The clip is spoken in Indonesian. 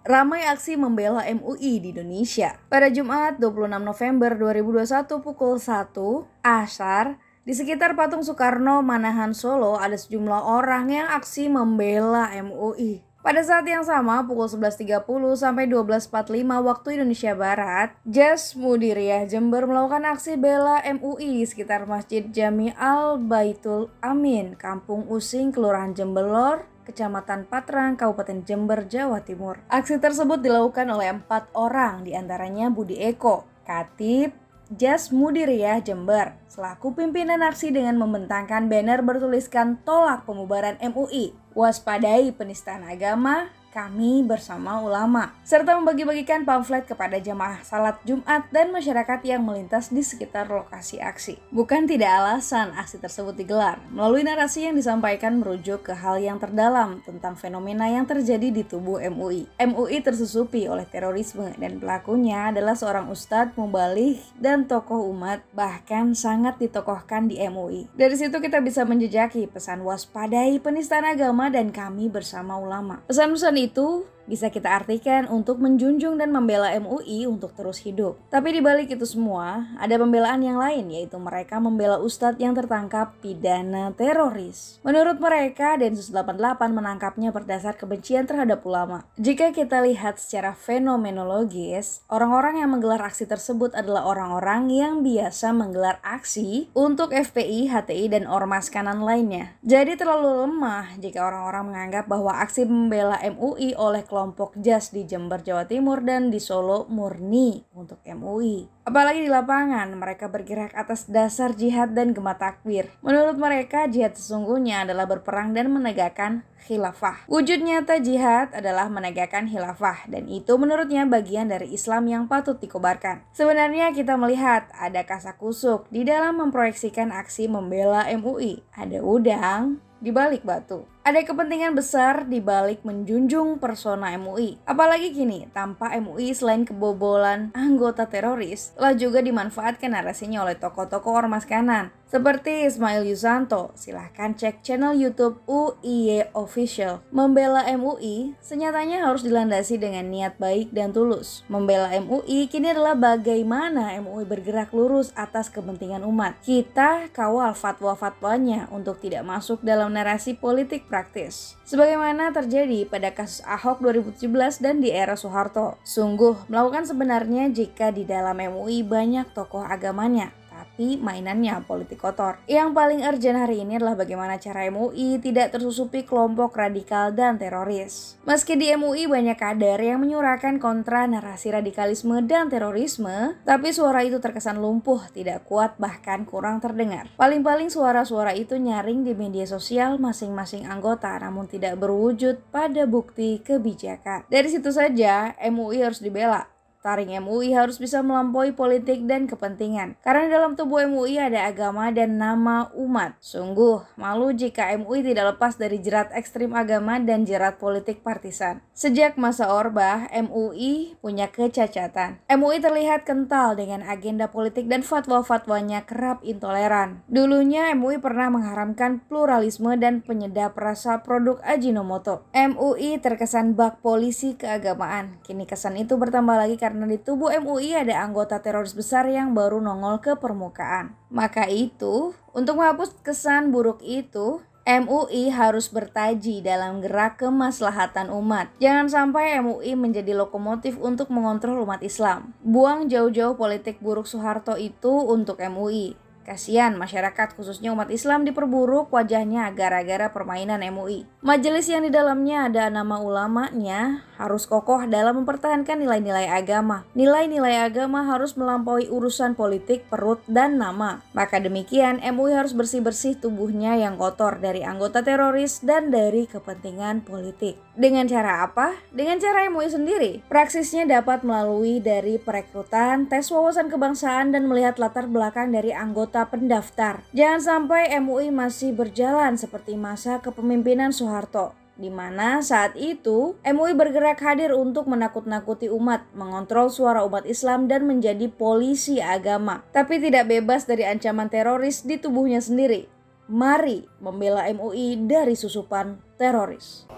Ramai aksi membela MUI di Indonesia. Pada Jumat 26 November 2021 pukul 1 Ashar, di sekitar patung Soekarno, Manahan, Solo, ada sejumlah orang yang aksi membela MUI. Pada saat yang sama, pukul 11.30 sampai 12.45 waktu Indonesia Barat, Jas Mudiriyah Jember melakukan aksi bela MUI di sekitar Masjid Jami Al-Baitul Amin, Kampung Using, Kelurahan Jember, Kecamatan Patrang, Kabupaten Jember, Jawa Timur. Aksi tersebut dilakukan oleh 4 orang, diantaranya Budi Eko, Katib Jas Mudiriyah Jember, selaku pimpinan aksi dengan membentangkan banner bertuliskan tolak pembubaran MUI, waspadai penistaan agama, kami bersama ulama, serta membagi-bagikan pamflet kepada jamaah salat Jumat dan masyarakat yang melintas di sekitar lokasi aksi. Bukan tidak alasan aksi tersebut digelar. Melalui narasi yang disampaikan merujuk ke hal yang terdalam tentang fenomena yang terjadi di tubuh MUI. MUI tersusupi oleh terorisme dan pelakunya adalah seorang ustadz mubaligh dan tokoh umat, bahkan sangat ditokohkan di MUI. Dari situ kita bisa menjejaki pesan waspadai penistaan agama dan kami bersama ulama. Pesan-pesan itu bisa kita artikan untuk menjunjung dan membela MUI untuk terus hidup. Tapi di balik itu semua, ada pembelaan yang lain, yaitu mereka membela ustadz yang tertangkap pidana teroris. Menurut mereka, Densus 88 menangkapnya berdasar kebencian terhadap ulama. Jika kita lihat secara fenomenologis, orang-orang yang menggelar aksi tersebut adalah orang-orang yang biasa menggelar aksi untuk FPI, HTI, dan ormas kanan lainnya. Jadi terlalu lemah jika orang-orang menganggap bahwa aksi membela MUI oleh kelompok Jas di Jember, Jawa Timur dan di Solo murni untuk MUI. Apalagi di lapangan, mereka bergerak atas dasar jihad dan gema takbir. Menurut mereka, jihad sesungguhnya adalah berperang dan menegakkan khilafah. Wujud nyata jihad adalah menegakkan khilafah, dan itu menurutnya bagian dari Islam yang patut dikobarkan. Sebenarnya kita melihat ada kasakusuk di dalam memproyeksikan aksi membela MUI. Ada udang di balik batu. Ada kepentingan besar di balik menjunjung persona MUI. Apalagi kini, tanpa MUI selain kebobolan anggota teroris, telah juga dimanfaatkan narasinya oleh tokoh-tokoh ormas kanan. Seperti Ismail Yusanto, silahkan cek channel YouTube UIY Official. Membela MUI senyatanya harus dilandasi dengan niat baik dan tulus. Membela MUI kini adalah bagaimana MUI bergerak lurus atas kepentingan umat. Kita kawal fatwa-fatwanya untuk tidak masuk dalam narasi politik praktis, sebagaimana terjadi pada kasus Ahok 2017 dan di era Soeharto. Sungguh melakukan sebenarnya jika di dalam MUI banyak tokoh agamanya, tapi mainannya politik kotor. Yang paling urgent hari ini adalah bagaimana cara MUI tidak tersusupi kelompok radikal dan teroris. Meski di MUI banyak kader yang menyuarakan kontra narasi radikalisme dan terorisme, tapi suara itu terkesan lumpuh, tidak kuat, bahkan kurang terdengar. Paling-paling suara-suara itu nyaring di media sosial masing-masing anggota, namun tidak berwujud pada bukti kebijakan. Dari situ saja MUI harus dibela. Taring MUI harus bisa melampaui politik dan kepentingan. Karena dalam tubuh MUI ada agama dan nama umat. Sungguh malu jika MUI tidak lepas dari jerat ekstrim agama dan jerat politik partisan. Sejak masa Orba, MUI punya kecacatan. MUI terlihat kental dengan agenda politik dan fatwa-fatwanya kerap intoleran. Dulunya MUI pernah mengharamkan pluralisme dan penyedap rasa produk Ajinomoto. MUI terkesan bak polisi keagamaan. Kini kesan itu bertambah lagi karena di tubuh MUI ada anggota teroris besar yang baru nongol ke permukaan. Maka itu, untuk menghapus kesan buruk itu, MUI harus bertaji dalam gerak kemaslahatan umat. Jangan sampai MUI menjadi lokomotif untuk mengontrol umat Islam. Buang jauh-jauh politik buruk Soeharto itu untuk MUI. Kasihan masyarakat khususnya umat Islam diperburuk wajahnya gara-gara permainan MUI. Majelis yang di dalamnya ada nama ulamanya harus kokoh dalam mempertahankan nilai-nilai agama. Nilai-nilai agama harus melampaui urusan politik, perut, dan nama. Maka demikian MUI harus bersih-bersih tubuhnya yang kotor dari anggota teroris dan dari kepentingan politik. Dengan cara apa? Dengan cara MUI sendiri. Praksisnya dapat melalui dari perekrutan, tes wawasan kebangsaan, dan melihat latar belakang dari anggota pendaftar. Jangan sampai MUI masih berjalan seperti masa kepemimpinan Soeharto, di mana saat itu MUI bergerak hadir untuk menakut-nakuti umat, mengontrol suara umat Islam dan menjadi polisi agama, tapi tidak bebas dari ancaman teroris di tubuhnya sendiri. Mari membela MUI dari susupan teroris.